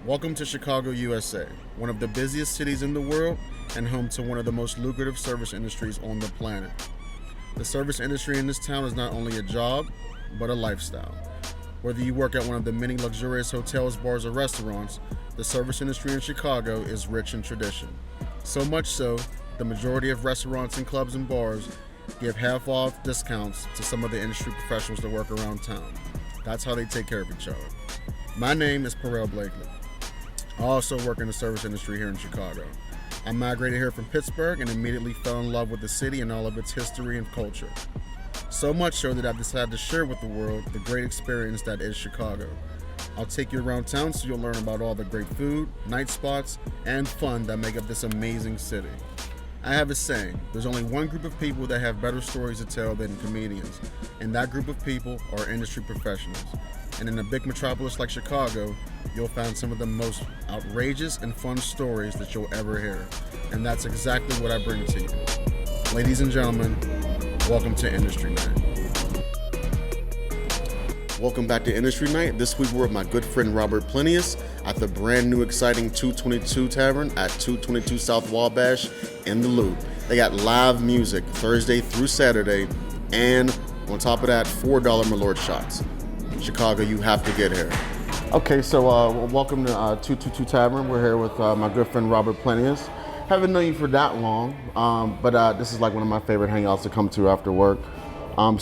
Welcome to Chicago, USA, one of the busiest cities in the world and home to one of the most lucrative service industries on the planet. The service industry in this town is not only a job, but a lifestyle. Whether you work at one of the many luxurious hotels, bars, or restaurants, the service industry in Chicago is rich in tradition. So much so, the majority of restaurants and clubs and bars give half-off discounts to some of the industry professionals that work around town. That's how they take care of each other. My name is Perel. I also work in the service industry here in Chicago. I migrated here from Pittsburgh and immediately fell in love with the city and all of its history and culture. So much so that I've decided to share with the world the great experience that is Chicago. I'll take you around town so you'll learn about all the great food, night spots, and fun that make up this amazing city. I have a saying, there's only one group of people that have better stories to tell than comedians, and that group of people are industry professionals. And in a big metropolis like Chicago, you'll find some of the most outrageous and fun stories that you'll ever hear. And that's exactly what I bring to you. Ladies and gentlemen, welcome to Industry Night. Welcome back to Industry Night. This week we're with my good friend Robert Plinius at the brand new exciting 2Twenty2 Tavern at 222 South Wabash in the Loop. They got live music Thursday through Saturday, and on top of that, $4 Malort shots. Chicago, you have to get here. Okay, so welcome to 222 Tavern. We're here with my good friend Robert Plinius. Haven't known you for that long, but this is like one of my favorite hangouts to come to after work. Tell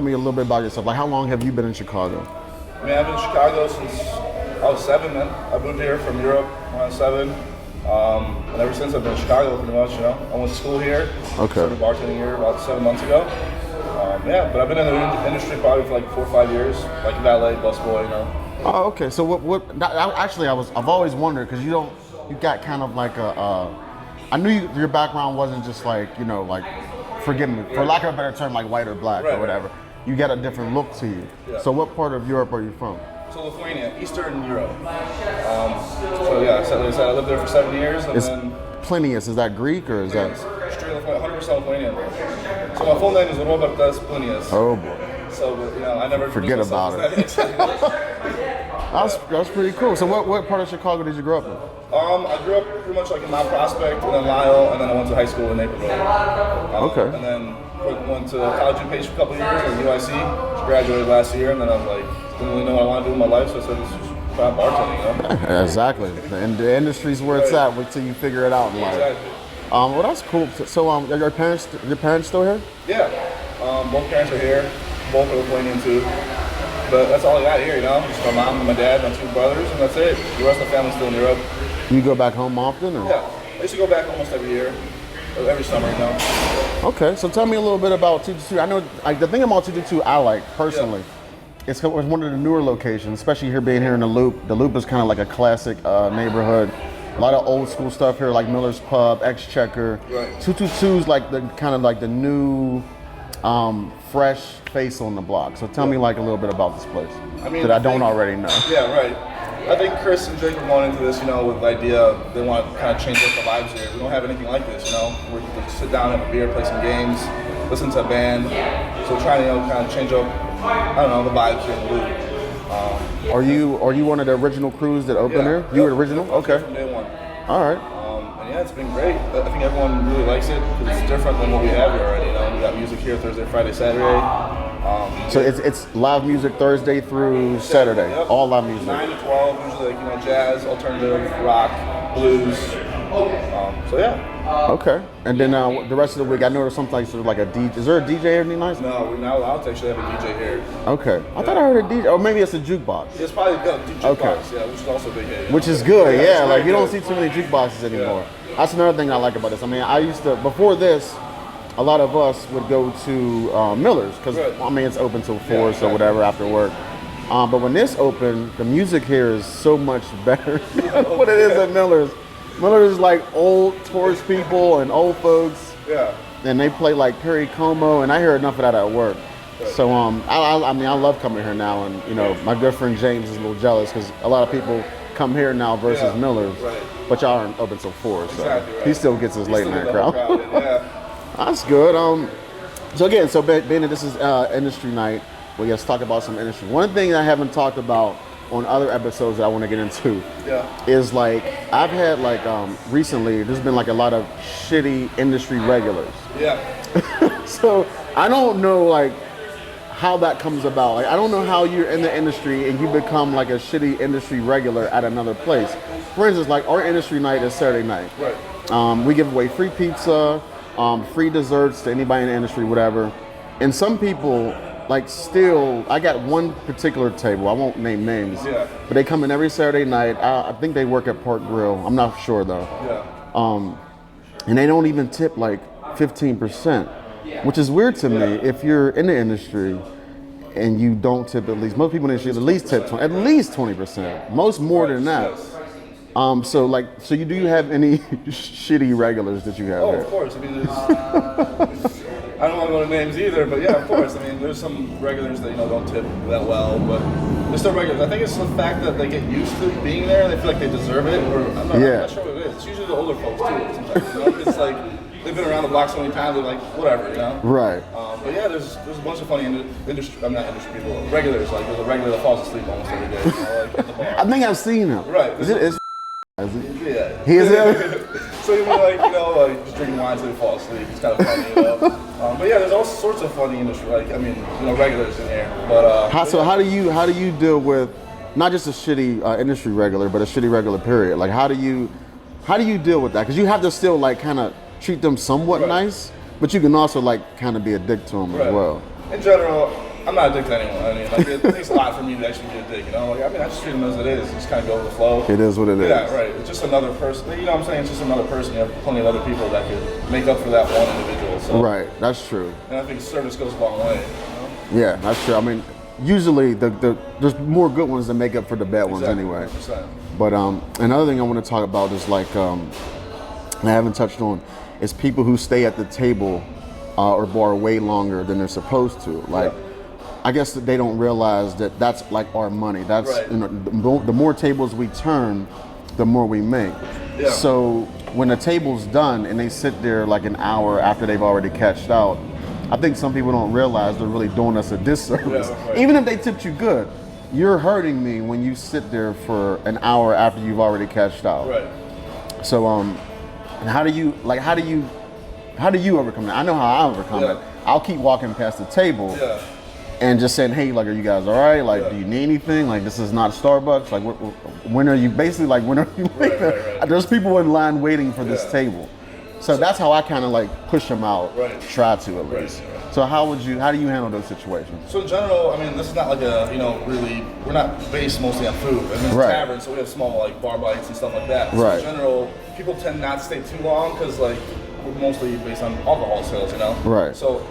me a little bit about yourself. Like, how long have you been in Chicago? I've been in Chicago since I was 7, man. I moved here from Europe when I was 7. And ever since I've been in Chicago pretty much, I went to school here. Okay. Started bartending here about 7 months ago. But I've been in the industry probably for like 4 or 5 years, like valet, busboy, Oh, okay. So I've always wondered, because you got kind of like I knew your background wasn't just like, forgive me, for lack of a better term, like white or black or whatever. You got a different look to you. Yeah. So what part of Europe are you from? So Lithuania, Eastern Europe. I lived there for 7 years. And then Plinius, is that Greek or is that? Straight Lithuanian, 100% Lithuanian. So my full name is Robertas Plinius. Oh boy. So, I never forget about it. That's pretty cool. So what part of Chicago did you grow up in? I grew up pretty much like in Mount Prospect, and then Lyle, and then I went to high school in Naperville. Okay. And then went to college in Page for a couple of years at UIC. Just graduated last year, and then I was like, didn't really know what I wanted to do with my life, so I said, let's just try bartending, Exactly. The industry's where it's at until you figure it out in life. Exactly. Well, that's cool. So, are your parents still here? Yeah. Both parents are here. Both are Lithuanian too. But that's all I got here, Just my mom and my dad, my 2 brothers, and that's it. The rest of the family's still in Europe. You go back home often? Or? Yeah. I used to go back almost every year. Every summer, Okay, so tell me a little bit about 222. I know, the thing about 222 I like, personally, it's one of the newer locations, especially being here in the Loop. The Loop is kind of like a classic neighborhood. A lot of old school stuff here, like Miller's Pub, Exchequer. Right. 222 is like the new, fresh face on the block. So tell me like a little bit about this place that I don't already know. Yeah, right. I think Chris and Jake are going into this, with the idea they want to kind of change up the vibes here. We don't have anything like this, We sit down, have a beer, play some games, listen to a band. So trying to, kind of change up, the vibes here in the Loop. Are you one of the original crews that opened here? You were the original? Okay. From day one. All right. And it's been great. I think everyone really likes it because it's different than what we have here already. We got music here Thursday, Friday, Saturday. So it's live music Thursday through Saturday. Yep. All live music. 9 to 12, usually jazz, alternative, rock, blues. Okay. And then the rest of the week, I know there's something like a DJ. Is there a DJ every night? No, we're not allowed to actually have a DJ here. Okay. I thought I heard a DJ, or maybe it's a jukebox. It's probably a jukebox, which is also big here. Which is good, like you don't see too many jukeboxes anymore. Yeah. That's another thing I like about this. I used to, before this, a lot of us would go to Miller's, because it's open till 4, so whatever, after work. But when this opened, the music here is so much better than what it is at Miller's. Miller's is like old tourist people and old folks. Yeah. And they play like Perry Como, and I hear enough of that at work. So I love coming here now, and my good friend James is a little jealous because a lot of people come here now versus Miller's, but y'all aren't open till 4, so exactly right. He still gets his late night crowd. Yeah. That's good. So again, being that this is industry night, we got to talk about some industry. One thing I haven't talked about on other episodes that I want to get into Yeah. is like I've had like recently there's been like a lot of shitty industry regulars. Yeah. So I don't know like how that comes about. Like I don't know how you're in the industry and you become like a shitty industry regular at another place. For instance, like our industry night is Saturday night. Right. We give away free pizza, free desserts to anybody in the industry, whatever. And some people, like still, I got one particular table, I won't name names, Yeah. but they come in every Saturday night. I think they work at Park Grill, I'm not sure though. Yeah. And they don't even tip like 15%, which is weird to me if you're in the industry and you don't tip at least, most people in the industry at least tip 20, at least 20%, most more than that. Yes. So do you have any shitty regulars that you have Oh, here? of course. I mean, I don't want to go to names either, but yeah, of course. I mean, there's some regulars that don't tip that well, but they're still regulars. I think it's the fact that they get used to being there and they feel like they deserve it, or I'm not sure what it is. It's usually the older folks too. Sometimes, it's like they've been around the block so many times, they're like whatever, Right. But yeah, there's a bunch of funny industry people, regulars. Like there's a regular that falls asleep almost every day. Like at the bar. I think I've seen him. Right. Is it? Yeah. He is there? So even like just drinking wine until he falls asleep. It's kind of funny, But yeah, there's all sorts of funny industry, regulars in here. But How do you deal with not just a shitty industry regular, but a shitty regular period? Like how do you deal with that? Because you have to still like kind of treat them somewhat nice, but you can also like kind of be a dick to them as well. In general, I'm not a dick to anyone. I mean, like it takes a lot for me to actually be a dick. I just treat them as it is. Just kind of go with the flow. It is what it is. Yeah, right. It's just another person. You know what I'm saying? It's just another person. You have plenty of other people that could make up for that one individual. So. Right. That's true. And I think service goes a long way. Yeah, that's true. I mean, usually there's more good ones that make up for the bad ones anyway. 100%. But another thing I want to talk about is like I haven't touched on is people who stay at the table or bar way longer than they're supposed to. Like, I guess that they don't realize that that's like our money. That's the more tables we turn, the more we make. Yeah. So when a table's done and they sit there like an hour after they've already cashed out, I think some people don't realize they're really doing us a disservice. Yeah, right. Even if they tipped you good, you're hurting me when you sit there for an hour after you've already cashed out. Right. So and how do you overcome that? I know how I overcome it. I'll keep walking past the table and just saying, hey, like, are you guys all right? Like, do you need anything? Like, this is not Starbucks. Like, when are you leaving? Right. There's people in line waiting for this table. So that's how I kind of like push them out, try to at least. Right. So how do you handle those situations? So in general, I mean, this is not like we're not based mostly on food. I mean, it's a tavern, so we have small like bar bites and stuff like that. So in general, people tend not to stay too long because like we're mostly based on alcohol sales, Right. So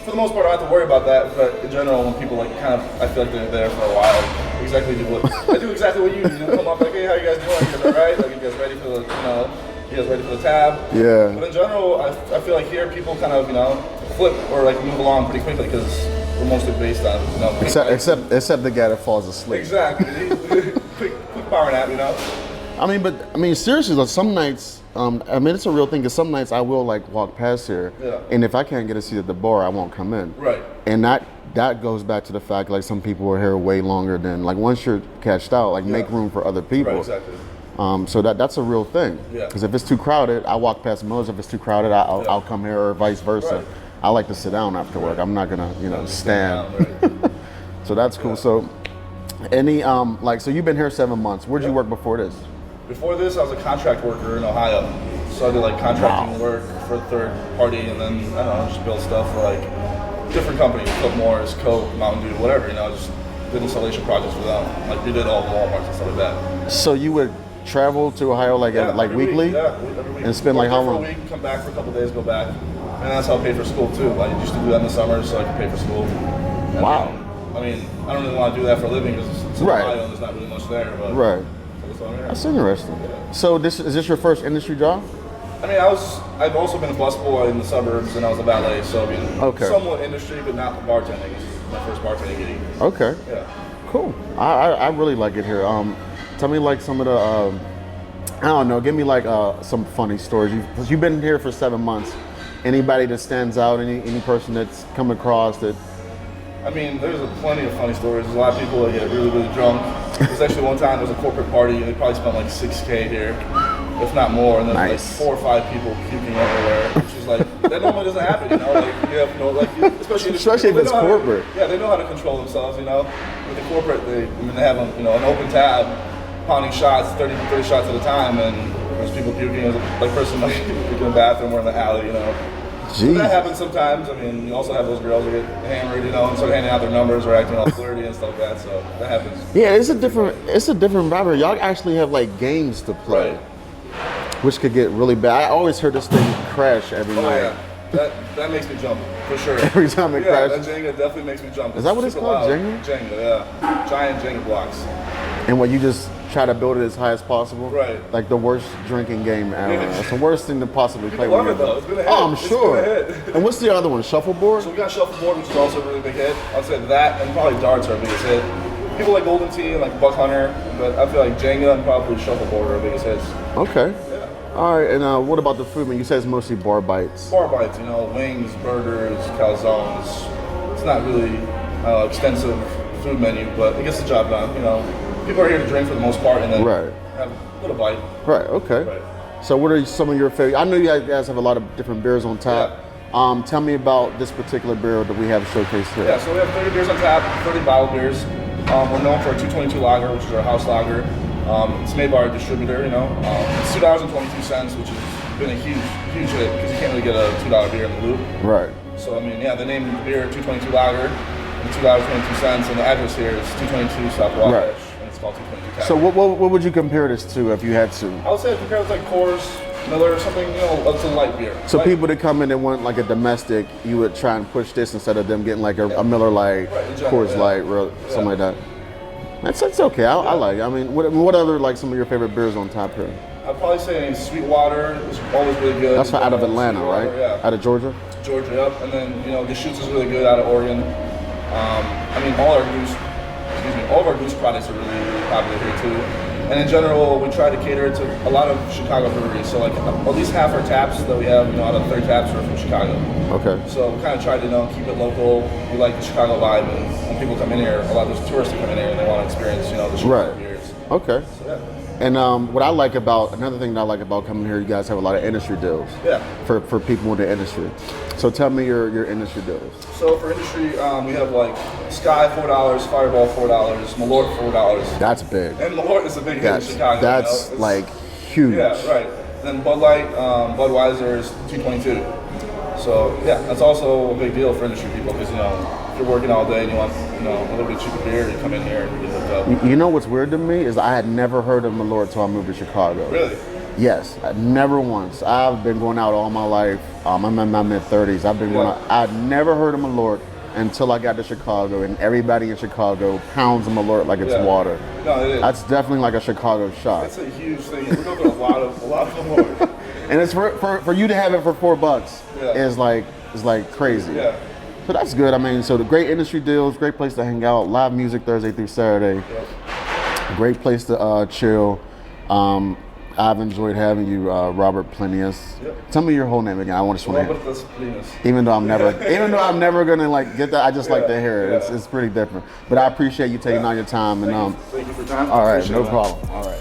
for the most part, I don't have to worry about that. But in general, when people like I feel like they're there for a while, I do exactly what you come up like, hey, how you guys doing? You guys all right? Like, you guys ready for the tab? Yeah. But in general, I feel like here people kind of flip or like move along pretty quickly because we're mostly based on except the guy that falls asleep. Exactly. quick power nap, I mean, seriously, like some nights, it's a real thing. Because some nights I will like walk past here, and if I can't get a seat at the bar, I won't come in. Right. And that goes back to the fact like some people are here way longer than like once you're cashed out, like make room for other people. Right. Exactly. So that's a real thing. Yeah. Because if it's too crowded, I walk past Mo's. If it's too crowded, I'll come here, or vice versa. Right. I like to sit down after work. I'm not gonna stand. So that's cool. So any so you've been here 7 months. Where'd you work before this? Before this, I was a contract worker in Ohio. So I did like contracting work for a third party, and then I don't know, just build stuff for like different companies, Coke Morris, Coke, Mountain Dew, whatever. Just did installation projects for them. Like we did all the Walmarts and stuff like that. So you would travel to Ohio like weekly? Every week. And spend like how long? For a week, come back for a couple days, go back. And that's how I paid for school too. I used to do that in the summer so I could pay for school. And, wow. I mean, I don't really want to do that for a living because it's in Ohio and there's not really much there. But That's interesting. Yeah. So is this your first industry job? I mean, I've also been a busboy in the suburbs and I was a valet, so I mean, somewhat industry, but not bartending. This is my first bartending gig. Okay. Yeah. Cool. I really like it here. Tell me like some of the, I don't know, give me like some funny stories. You've been here for 7 months. Anybody that stands out, any person that's come across that? I mean, there's plenty of funny stories. There's a lot of people that get really, really drunk. There's actually one time there was a corporate party and they probably spent like $6K here, if not more, and then like 4 or 5 people puking everywhere, which is like, that normally doesn't happen, you know? Like, you have no, like, especially if it's corporate. They know how to control themselves, you know? With the corporate, they have an open tab, pounding shots, 30 shots at a time, and there's people puking. There's a person like puking in the bathroom or in the alley, you know? That happens sometimes. I mean, you also have those girls that get hammered, you know, and start handing out their numbers or acting all flirty and stuff like that. So that happens. Yeah, it's a different vibe. Y'all actually have like games to play, which could get really bad. I always heard this thing crash every night. Yeah, that makes me jump for sure. Every time it crashes. That Jenga definitely makes me jump. Is that what it's called, Jenga? Jenga, yeah. Giant Jenga blocks. And what, you just try to build it as high as possible? Right. Like the worst drinking game ever. It's the worst thing to possibly play with. Love it though. It's been a hit. Oh, I'm sure. It's been a hit. And what's the other one? Shuffleboard? So we got shuffleboard, which is also a really big hit. I'd say that and probably darts are our biggest hit. People like Golden Tee and like Buck Hunter, but I feel like Jenga and probably shuffleboard are our biggest hits. Okay. All right, and what about the food? Man, you said it's mostly bar bites. Bar bites, you know, wings, burgers, calzones. It's not really extensive food menu, but it gets the job done. You know, people are here to drink for the most part, and then have a little bite. Right. Okay. Right. So, what are some of your favorite? I know you guys have a lot of different beers on tap. Yeah. Tell me about this particular beer that we have showcased here. Yeah. So we have 30 beers on tap, 30 bottled beers. We're known for our 222 lager, which is our house lager. It's made by our distributor, you know. It's $2.22, which has been a huge hit because you can't really get a $2 beer in the loop. Right. So, I mean, the name of the beer, 222 Lager, and $2.22, and the address here is 222 South Wabash, and it's called 222 Tap. So what would you compare this to if you had to? I would say I'd compare it to like Coors, Miller, or something, you know, it's a light beer. So people that come in and want like a domestic, you would try and push this instead of them getting like a Miller Lite, Coors Light, something like that. That's okay. I like it. I mean, what other like some of your favorite beers on tap here? I'd probably say Sweetwater is always really good. That's out of Atlanta, right? Yeah. Out of Georgia? Georgia, yep. And then, you know, Deschutes is really good out of Oregon. I mean, all of our goose products are really, really popular here too. And in general, we try to cater to a lot of Chicago breweries. So like at least half our taps that we have, you know, out of 30 taps are from Chicago. Okay. So we kind of try to, you know, keep it local. We like the Chicago vibe, and when people come in here, a lot of those tourists come in here and they want to experience, you know, the Chicago beers. Okay. So, yeah. And another thing that I like about coming here, you guys have a lot of industry deals. Yeah. For people in the industry. So tell me your industry deals. So for industry, we have like Sky $4, Fireball $4, Malort $4. That's big. And Malort is a big hit in Chicago. That's like huge. Yeah, right. Then Bud Light, Budweiser is 222. So yeah, that's also a big deal for industry people because, you know, if you're working all day and you want, you know, a little bit cheaper beer, you come in here and you get hooked up. You know what's weird to me is I had never heard of Malort until I moved to Chicago. Really? Yes, never once. I've been going out all my life. I'm in my mid-30s. I've been going out. I'd never heard of Malort until I got to Chicago, and everybody in Chicago pounds a Malort like it's water. No, it is. That's definitely like a Chicago shot. That's a huge thing. We go through a lot of Malort. And it's for you to have it for $4 is like crazy. Yeah. So that's good. I mean, so the great industry deals, great place to hang out, live music Thursday through Saturday. Great place to chill. I've enjoyed having you, Robert Plinius. Tell me your whole name again. I want to Robert Plinius. Even though I'm never gonna like get that. I just like to hear it. It's pretty different. But I appreciate you taking all your time. Thank you for your time. All right, no problem. All right.